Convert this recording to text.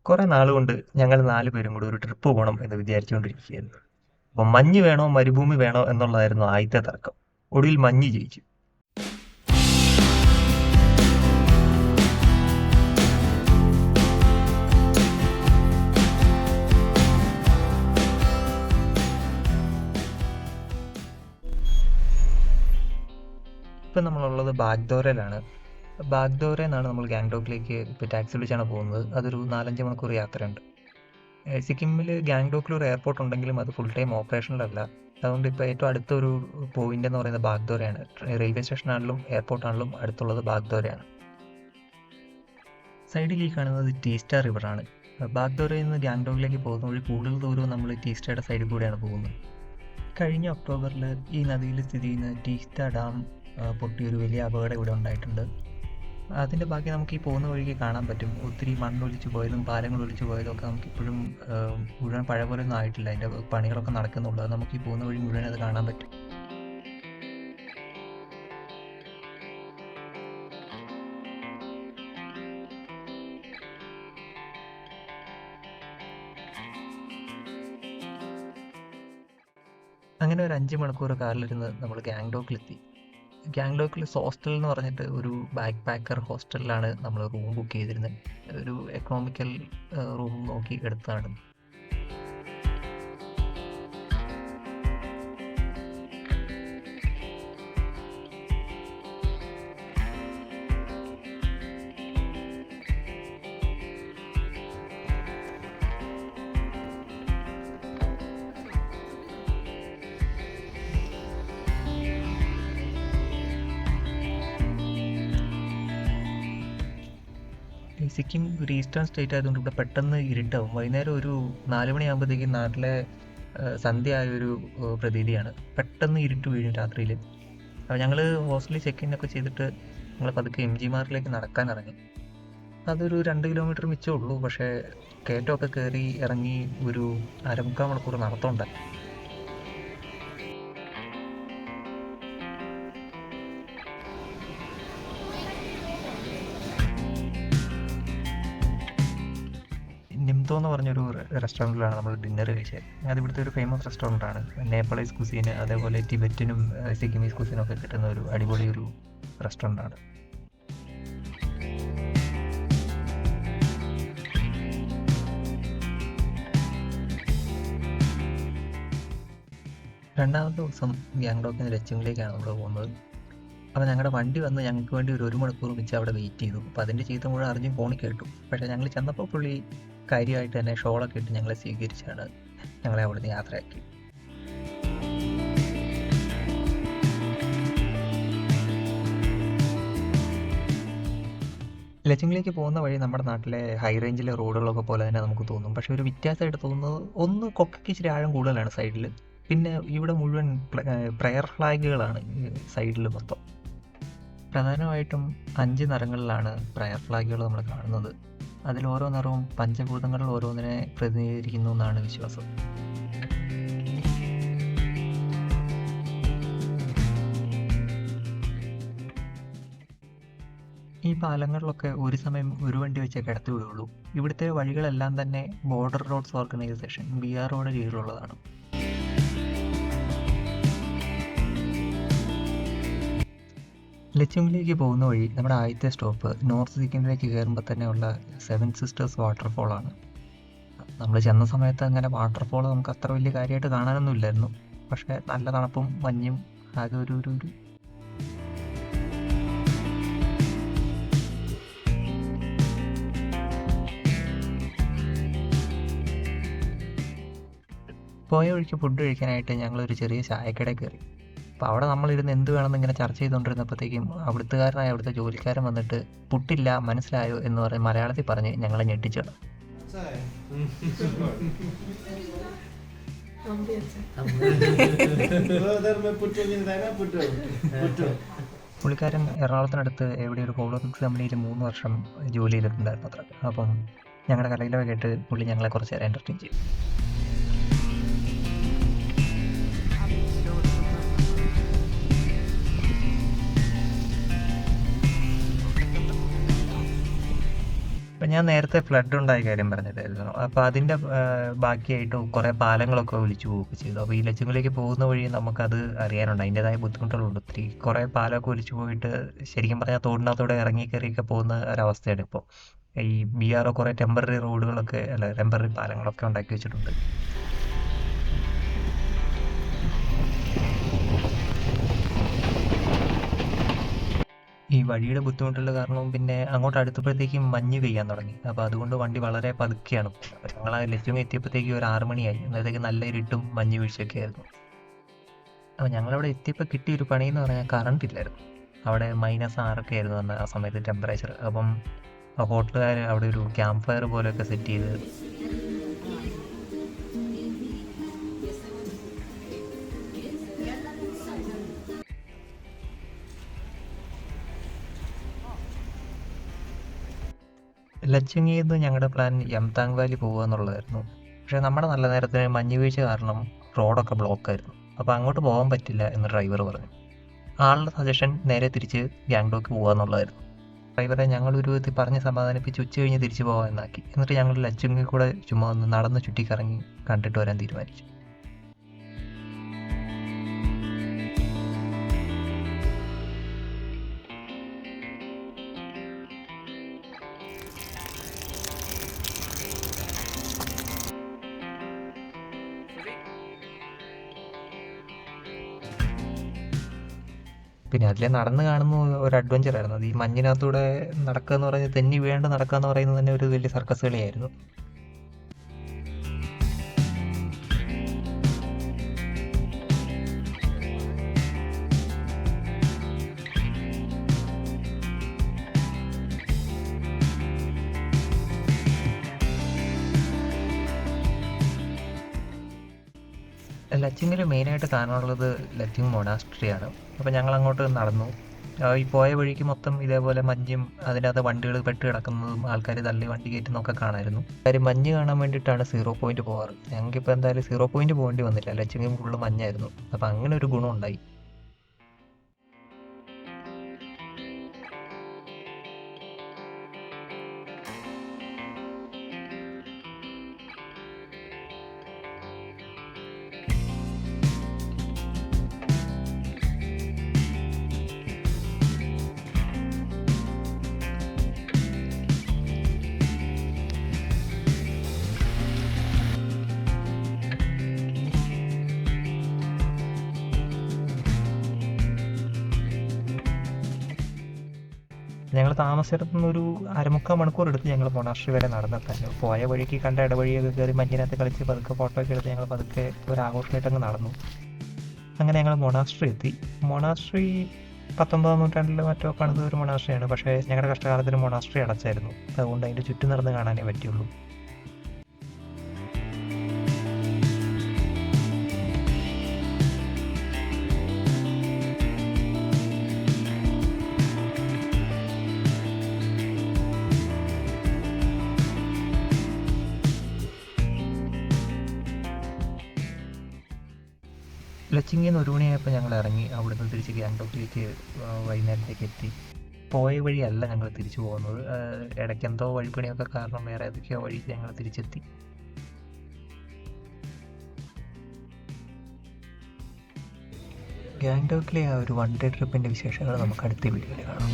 കുറെ നാളുകൊണ്ട് ഞങ്ങൾ 4 പേരും കൂടി ഒരു ട്രിപ്പ് പോകണം എന്ന് വിചാരിച്ചുകൊണ്ടിരിക്കുകയായിരുന്നു. അപ്പം മഞ്ഞ് വേണോ മരുഭൂമി വേണോ എന്നുള്ളതായിരുന്നു ആദ്യത്തെ തർക്കം. ഒടുവിൽ മഞ്ഞ് ജയിച്ചു. ഇപ്പം നമ്മളുള്ളത് ബാഗ്ദോരയിലാണ്. ബാഗ്ദോരയിൽ നിന്നാണ് നമ്മൾ ഗാംഗ്ടോക്കിലേക്ക് ഇപ്പോൾ ടാക്സി വിളിച്ചാണ് പോകുന്നത്. അതൊരു 4-5 മണിക്കൂർ യാത്രയുണ്ട്. സിക്കിമിൽ ഗാംഗ്ടോക്കിൽ ഒരു എയർപോർട്ട് ഉണ്ടെങ്കിലും അത് ഫുൾ ടൈം ഓപ്പറേഷനിലല്ല. അതുകൊണ്ട് ഇപ്പോൾ ഏറ്റവും അടുത്തൊരു പോയിന്റ് എന്ന് പറയുന്നത് ബാഗ്ദോരയാണ്. റെയിൽവേ സ്റ്റേഷനാണെങ്കിലും എയർപോർട്ടാണെങ്കിലും അടുത്തുള്ളത് ബാഗ്ദോരയാണ്. സൈഡിൽ ഈ കാണുന്നത് ടീസ്റ്റ റിവറാണ്. ബാഗ്ദോരയിൽ നിന്ന് ഗാംഗ്ടോക്കിലേക്ക് പോകുന്ന വഴി കൂടുതൽ ദൂരവും നമ്മൾ ടീസ്റ്റയുടെ സൈഡിൽ കൂടെയാണ് പോകുന്നത്. കഴിഞ്ഞ ഒക്ടോബറിൽ ഈ നദിയിൽ സ്ഥിതി ചെയ്യുന്ന ടീസ്റ്റ ഡാം പൊട്ടിയൊരു വലിയ അപകടം ഇവിടെ ഉണ്ടായിട്ടുണ്ട്. അതിൻ്റെ ബാക്കി നമുക്ക് ഈ പോകുന്ന വഴിക്ക് കാണാൻ പറ്റും. ഒത്തിരി മണ്ണൊലിച്ചു പോയതും പാലങ്ങൾ ഒലിച്ചു പോയതും ഒക്കെ നമുക്കിപ്പോഴും മുഴുവൻ പഴയ പോലെ ഒന്നും ആയിട്ടില്ല. അതിൻ്റെ പണികളൊക്കെ നടക്കുന്നുള്ളൂ. അത് നമുക്ക് ഈ പോകുന്ന വഴി മുഴുവൻ അത് കാണാൻ പറ്റും. അങ്ങനെ ഒരു 5 മണിക്കൂർ കാറിലിരുന്ന് നമ്മൾ ഗാംഗ്ടോക്കിലെത്തി. ഗാംഗ്ടോക്കിൽ ഹോസ്റ്റൽ എന്ന് പറഞ്ഞിട്ട് ഒരു ബാക്ക് പാക്കർ ഹോസ്റ്റലിലാണ് നമ്മൾ റൂം ബുക്ക് ചെയ്തിരുന്നത്. ഒരു എക്കണോമിക്കൽ റൂം നോക്കി എടുത്തതാണ്. ഈ സിക്കിം ഒരു ഈസ്റ്റേൺ സ്റ്റേറ്റ് ആയതുകൊണ്ട് ഇവിടെ പെട്ടെന്ന് ഇരുട്ടാവും. വൈകുന്നേരം ഒരു 4 മണിയാകുമ്പോഴത്തേക്കും നാട്ടിലെ സന്ധ്യ ആയൊരു പ്രതീതിയാണ്. പെട്ടെന്ന് ഇരുട്ട് വീഴും രാത്രിയിൽ. അപ്പോൾ ഞങ്ങൾ ഹോസ്റ്റലിൽ ചെക്ക് ഇൻ ഒക്കെ ചെയ്തിട്ട് ഞങ്ങൾ പതുക്കെ MG മാർക്കിലേക്ക് നടക്കാൻ ഇറങ്ങി. അതൊരു 2 കിലോമീറ്റർ മിച്ചമേ ഉള്ളൂ. പക്ഷേ കയറ്റമൊക്കെ കയറി ഇറങ്ങി ഒരു 1/4 മണിക്കൂർ നടത്തമുണ്ടായി. നിംതോ എന്ന് പറഞ്ഞൊരു റെസ്റ്റോറൻറ്റിലാണ് നമ്മൾ ഡിന്നർ കഴിച്ചത്. അത് ഇവിടുത്തെ ഒരു ഫേമസ് റെസ്റ്റോറൻ്റാണ്. നേപ്പാളീസ് കുസീന് അതേപോലെ ടിബറ്റനും സിക്കിമീസ് കുസീനും ഒക്കെ കിട്ടുന്ന ഒരു അടിപൊളി ഒരു റെസ്റ്റോറൻ്റാണ്. രണ്ടാമത്തെ ദിവസം ഗാംഗ്ടോക്കിൽ നിന്ന് ലച്ചിങ്ങിലേക്കാണ് നമ്മൾ പോകുന്നത്. അപ്പോൾ ഞങ്ങളുടെ വണ്ടി വന്ന് ഞങ്ങൾക്ക് വേണ്ടി ഒരു 1 മണിക്കൂർ വെച്ച് അവിടെ വെയിറ്റ് ചെയ്തു. അപ്പോൾ അതിൻ്റെ ചീത്ത മുഴുവൻ അറിഞ്ഞും ഫോണിൽ കേട്ടു. പക്ഷേ ഞങ്ങൾ ചെന്നപ്പോൾ പുള്ളി കാര്യമായിട്ട് തന്നെ ഷോളൊക്കെ ഇട്ട് ഞങ്ങളെ സ്വീകരിച്ചാണ് ഞങ്ങളെ അവിടുന്ന് യാത്രയാക്കി. ലച്ചിങ്ങിലേക്ക് പോകുന്ന വഴി നമ്മുടെ നാട്ടിലെ ഹൈ റേഞ്ചിലെ റോഡുകളൊക്കെ പോലെ തന്നെ നമുക്ക് തോന്നും. പക്ഷെ ഒരു വ്യത്യാസമായിട്ട് തോന്നുന്നത്, ഒന്ന് കൊക്കയ്ക്ക് ഇച്ചിരി ആഴം കൂടുതലാണ് സൈഡിൽ. പിന്നെ ഇവിടെ മുഴുവൻ പ്രയർ ഫ്ലാഗുകളാണ് സൈഡിൽ മൊത്തം. പ്രധാനമായിട്ടും 5 നിറങ്ങളിലാണ് പ്രയർ ഫ്ലാഗുകൾ നമ്മൾ കാണുന്നത്. അതിൽ ഓരോ നിറവും പഞ്ചഭൂതങ്ങളിൽ ഓരോന്നിനെ പ്രതിനിധീകരിക്കുന്നു എന്നാണ് വിശ്വാസം. ഈ പാലങ്ങളിലൊക്കെ ഒരു സമയം ഒരു വണ്ടി വെച്ചേ കടത്തി വിടുകയുള്ളൂ. ഇവിടുത്തെ വഴികളെല്ലാം തന്നെ ബോർഡർ റോഡ്സ് ഓർഗനൈസേഷൻ BROയുടെ കീഴിലുള്ളതാണ്. ലച്ചുങ്ങിലേക്ക് പോകുന്ന വഴി നമ്മുടെ ആദ്യത്തെ സ്റ്റോപ്പ് നോർത്ത് സിക്കിമിലേക്ക് കയറുമ്പോൾ തന്നെയുള്ള 7 സിസ്റ്റേഴ്സ് വാട്ടർഫോളാണ്. നമ്മൾ ചെന്ന സമയത്ത് അങ്ങനെ വാട്ടർഫോൾ നമുക്ക് അത്ര വലിയ കാര്യമായിട്ട് കാണാനൊന്നും ഇല്ലായിരുന്നു. പക്ഷേ നല്ല തണുപ്പും മഞ്ഞും ആകെ ഒരു പോയ വഴിക്ക് ഫുഡ് കഴിക്കാനായിട്ട് ഞങ്ങളൊരു ചെറിയ ചായക്കടയിൽ കയറി. അപ്പോൾ അവിടെ നമ്മളിരുന്ന് എന്ത് വേണമെന്ന് ഇങ്ങനെ ചർച്ച ചെയ്തുകൊണ്ടിരുന്നപ്പോഴത്തേക്കും അവിടുത്തുകാരനായ അവിടുത്തെ ജോലിക്കാരൻ വന്നിട്ട് പുട്ടില്ല മനസ്സിലായോ എന്ന് പറഞ്ഞ് മലയാളത്തിൽ പറഞ്ഞ് ഞങ്ങളെ ഞെട്ടിച്ചു. പുള്ളിക്കാരൻ എറണാകുളത്തിനടുത്ത് എവിടെ ഒരു ഹോളോറിക്സ് കമ്പനിയിൽ 3 വർഷം ജോലി ചെയ്തിട്ടുണ്ടായിരുന്നു അത്ര. അപ്പം ഞങ്ങളുടെ കലയിലൊക്കെ കേട്ട് പുള്ളി ഞങ്ങളെ കുറച്ച് നേരം എൻ്റർടൈൻ ചെയ്തു. അപ്പം ഞാൻ നേരത്തെ ഫ്ലഡ് ഉണ്ടായ കാര്യം പറഞ്ഞിട്ടായിരുന്നു. അപ്പോൾ അതിൻ്റെ ബാക്കിയായിട്ട് കുറേ പാലങ്ങളൊക്കെ ഒലിച്ചു പോവുകയൊക്കെ ചെയ്തു. അപ്പോൾ ഈ ലച്ചുങ്ങിലേക്ക് പോകുന്ന വഴി നമുക്കത് അറിയാനുണ്ട്. അതിൻ്റെതായ ബുദ്ധിമുട്ടുകളുണ്ട് ഒത്തിരി. കുറേ പാലമൊക്കെ ഒലിച്ചു പോയിട്ട് ശരിക്കും പറഞ്ഞാൽ തോടിനകത്തൂടെ ഇറങ്ങി കയറിയൊക്കെ പോകുന്ന ഒരവസ്ഥയാണ് ഇപ്പോൾ. ഈ BRO കുറേ ടെമ്പററി റോഡുകളൊക്കെ അല്ല ടെമ്പററി പാലങ്ങളൊക്കെ ഉണ്ടാക്കി വെച്ചിട്ടുണ്ട്. ഈ വഴിയുടെ ബുദ്ധിമുട്ടുള്ള കാരണവും പിന്നെ അങ്ങോട്ട് അടുത്തപ്പോഴത്തേക്കും മഞ്ഞ് പെയ്യാൻ തുടങ്ങി. അപ്പോൾ അതുകൊണ്ട് വണ്ടി വളരെ പതുക്കെയാണ് പോകുന്നത്. അപ്പോൾ ഞങ്ങൾ ആ ലച്ചുങ് എത്തിയപ്പോഴത്തേക്കും ഒരു 6 മണിയായി. അന്നേരത്തേക്ക് നല്ല ഇരുട്ടും മഞ്ഞ് വീഴ്ചയൊക്കെ ആയിരുന്നു. അപ്പോൾ ഞങ്ങളവിടെ എത്തിയപ്പോൾ കിട്ടിയ ഒരു പണി എന്ന് പറഞ്ഞാൽ കറണ്ട് ഇല്ലായിരുന്നു. അവിടെ -6 ആയിരുന്നു അന്ന് ആ സമയത്ത് ടെമ്പറേച്ചർ. അപ്പം ഹോട്ടലുകാർ അവിടെ ഒരു ക്യാമ്പ് ഫയർ പോലെയൊക്കെ സെറ്റ് ചെയ്ത് ലച്ചുങ്ങിൽ നിന്ന് ഞങ്ങളുടെ പ്ലാൻ യംതാങ് വാലി പോകുക എന്നുള്ളതായിരുന്നു. പക്ഷേ നമ്മുടെ നല്ല നേരത്തിന് മഞ്ഞ് വീഴ്ച കാരണം റോഡൊക്കെ ബ്ലോക്കായിരുന്നു. അപ്പോൾ അങ്ങോട്ട് പോകാൻ പറ്റില്ല എന്ന് ഡ്രൈവർ പറഞ്ഞു. ആളുടെ സജഷൻ നേരെ തിരിച്ച് ഗാങ്ടോക്ക് പോകുക എന്നുള്ളതായിരുന്നു. ഡ്രൈവറെ ഞങ്ങളൊരു വിധത്തിൽ പറഞ്ഞ് സമാധാനിപ്പിച്ച് ഉച്ച കഴിഞ്ഞ് തിരിച്ചു പോകാൻ എന്നാക്കി. എന്നിട്ട് ഞങ്ങൾ ലച്ചുങ്ങിൽ കൂടെ ചുമ്മാ ഒന്ന് നടന്ന് ചുറ്റിക്കറങ്ങി കണ്ടിട്ട് വരാൻ തീരുമാനിച്ചു. പിന്നെ അതിലെ നടന്ന് കാണുന്ന ഒരു അഡ്വഞ്ചർ ആയിരുന്നു. അത് ഈ മഞ്ഞിനകത്തൂടെ നടക്കുക എന്ന് പറയുന്നത്, തെന്നി വീഴാണ്ട് നടക്കുക എന്ന് പറയുന്നത് തന്നെ ഒരു വലിയ സർക്കസ് കളിയായിരുന്നു. ലച്ചിങ്ങിൽ മെയിനായിട്ട് കാണാനുള്ളത് ലച്ചിങ് മൊണാസ്ട്രിയാണ്. അപ്പോൾ ഞങ്ങൾ അങ്ങോട്ട് നടന്നു. ഈ പോയ വഴിക്ക് മൊത്തം ഇതേപോലെ മഞ്ഞും അതിനകത്ത് വണ്ടികൾ പെട്ട് കിടക്കുന്നതും ആൾക്കാർ തള്ളി വണ്ടി കയറ്റുന്നതൊക്കെ കാണാമായിരുന്നു. കാര്യം മഞ്ഞ് കാണാൻ വേണ്ടിയിട്ടാണ് 0 പോയിന്റ് പോകാറ്. ഞങ്ങൾക്കിപ്പോൾ എന്തായാലും 0 പോയിന്റ് പോകേണ്ടി വന്നില്ല. ലച്ചിങ്ങും ഫുള്ള് മഞ്ഞായിരുന്നു. അപ്പോൾ അങ്ങനെ ഒരു ഗുണം ഉണ്ടായി. ഞങ്ങൾ താമസിച്ചിടത്തുനിന്ന് ഒരു 1/4 മണിക്കൂർ എടുത്ത് ഞങ്ങൾ മൊണാസ്ട്രി വരെ നടന്നെത്താൻ. പോയ വഴിക്ക് കണ്ട ഇടവഴിയൊക്കെ കയറി മഞ്ഞിനകത്ത് കളിച്ച് പതുക്കെ ഫോട്ടോ ഒക്കെ എടുത്ത് ഞങ്ങൾ പതുക്കെ ഒരു ആഘോഷമായിട്ടങ്ങ് നടന്നു. അങ്ങനെ ഞങ്ങൾ മൊണാസ്ട്രി എത്തി. മൊണാസ്ട്രി 19-ാം നൂറ്റാണ്ടിൽ മറ്റോ പണിത ഒരു മൊണാസ്ട്രിയാണ്. പക്ഷേ ഞങ്ങളുടെ കഷ്ടകാലത്തിന് മൊണാസ്ട്രി അടച്ചായിരുന്നു. അതുകൊണ്ട് അതിൻ്റെ ചുറ്റും നടന്ന് കാണാനേ പറ്റുള്ളൂ. ലച്ചിങ്ങിൽ നിന്ന് 1 മണിയായപ്പോൾ ഞങ്ങൾ ഇറങ്ങി. അവിടുന്ന് തിരിച്ച് ഗാങ്ടോക്കിലേക്ക് വൈകുന്നേരത്തേക്ക് എത്തി. പോയ വഴിയല്ല ഞങ്ങൾ തിരിച്ചു പോകുന്നത്. ഇടയ്ക്കെന്തോ വഴിപ്പണിയൊക്കെ കാരണം വേറെ ഏതൊക്കെയോ വഴി ഞങ്ങൾ തിരിച്ചെത്തി. ഗാങ്ടോക്കിലെ ആ ഒരു 1 ഡേ ട്രിപ്പിൻ്റെ വിശേഷങ്ങൾ നമുക്ക് അടുത്ത വീഡിയോയിൽ കാണാം.